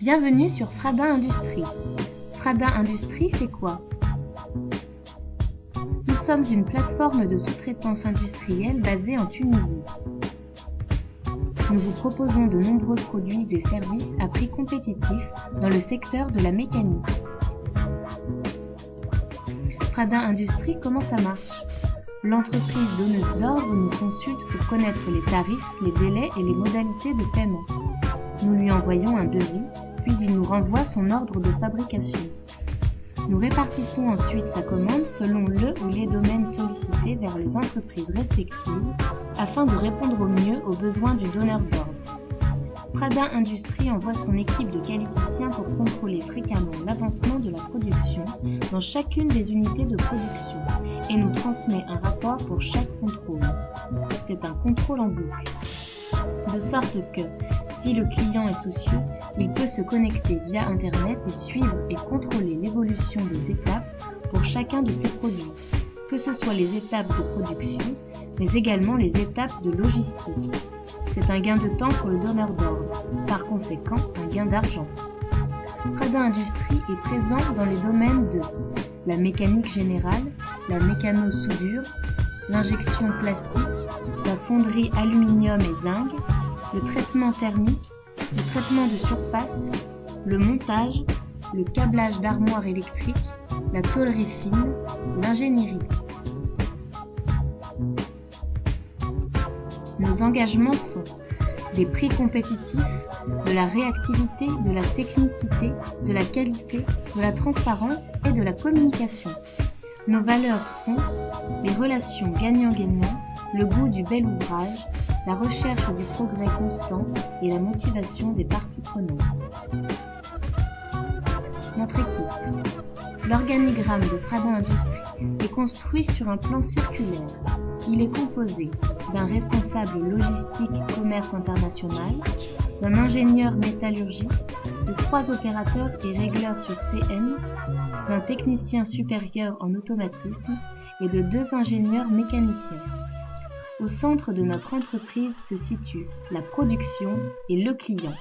Bienvenue sur Frada Industrie. Frada Industrie, c'est quoi? Nous sommes une plateforme de sous-traitance industrielle basée en Tunisie. Nous vous proposons de nombreux produits et services à prix compétitifs dans le secteur de la mécanique. Frada Industrie, comment ça marche? L'entreprise donneuse d'ordre nous consulte pour connaître les tarifs, les délais et les modalités de paiement. Nous lui envoyons un devis, puis il nous renvoie son ordre de fabrication. Nous répartissons ensuite sa commande selon le ou les domaines sollicités vers les entreprises respectives afin de répondre au mieux aux besoins du donneur d'ordre. Frada Industrie envoie son équipe de qualiticiens pour contrôler fréquemment l'avancement de la production dans chacune des unités de production et nous transmet un rapport pour chaque contrôle. C'est un contrôle en boucle. De sorte que, si le client est soucieux, il peut se connecter via Internet et suivre et contrôler l'évolution des étapes pour chacun de ses produits, que ce soit les étapes de production, mais également les étapes de logistique. C'est un gain de temps pour le donneur d'ordre, par conséquent un gain d'argent. Frada Industrie est présent dans les domaines de la mécanique générale, la mécano-soudure, l'injection plastique, la fonderie aluminium et zinc, le traitement thermique, le traitement de surface, le montage, le câblage d'armoires électriques, la tôlerie fine, l'ingénierie. Nos engagements sont des prix compétitifs, de la réactivité, de la technicité, de la qualité, de la transparence et de la communication. Nos valeurs sont les relations gagnant-gagnant, le goût du bel ouvrage, la recherche du progrès constant et la motivation des parties prenantes. Notre équipe. L'organigramme de Frada Industrie est construit sur un plan circulaire. Il est composé d'un responsable logistique commerce international, d'un ingénieur métallurgiste, de 3 opérateurs et régleurs sur CM, d'un technicien supérieur en automatisme et de 2 ingénieurs mécaniciens. Au centre de notre entreprise se situe la production et le client.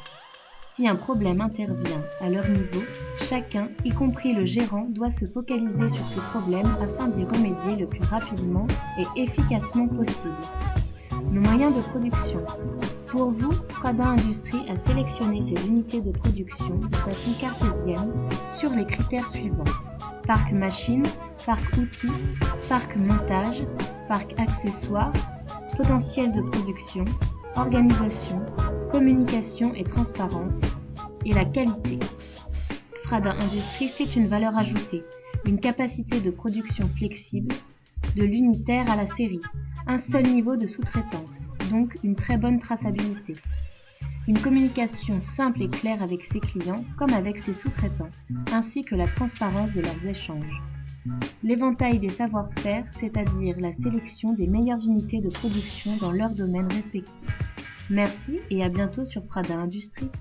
Si un problème intervient à leur niveau, chacun, y compris le gérant, doit se focaliser sur ce problème afin d'y remédier le plus rapidement et efficacement possible. Nos moyens de production. Pour vous, Frada Industrie a sélectionné ses unités de production de façon cartésienne sur les critères suivants: parc machine, parc outils, parc montage, parc accessoires, potentiel de production, organisation, communication et transparence, et la qualité. Frada Industrie, c'est une valeur ajoutée, une capacité de production flexible, de l'unitaire à la série, un seul niveau de sous-traitance, donc une très bonne traçabilité. Une communication simple et claire avec ses clients comme avec ses sous-traitants, ainsi que la transparence de leurs échanges. L'éventail des savoir-faire, c'est-à-dire la sélection des meilleures unités de production dans leur domaine respectif. Merci et à bientôt sur Frada Industrie.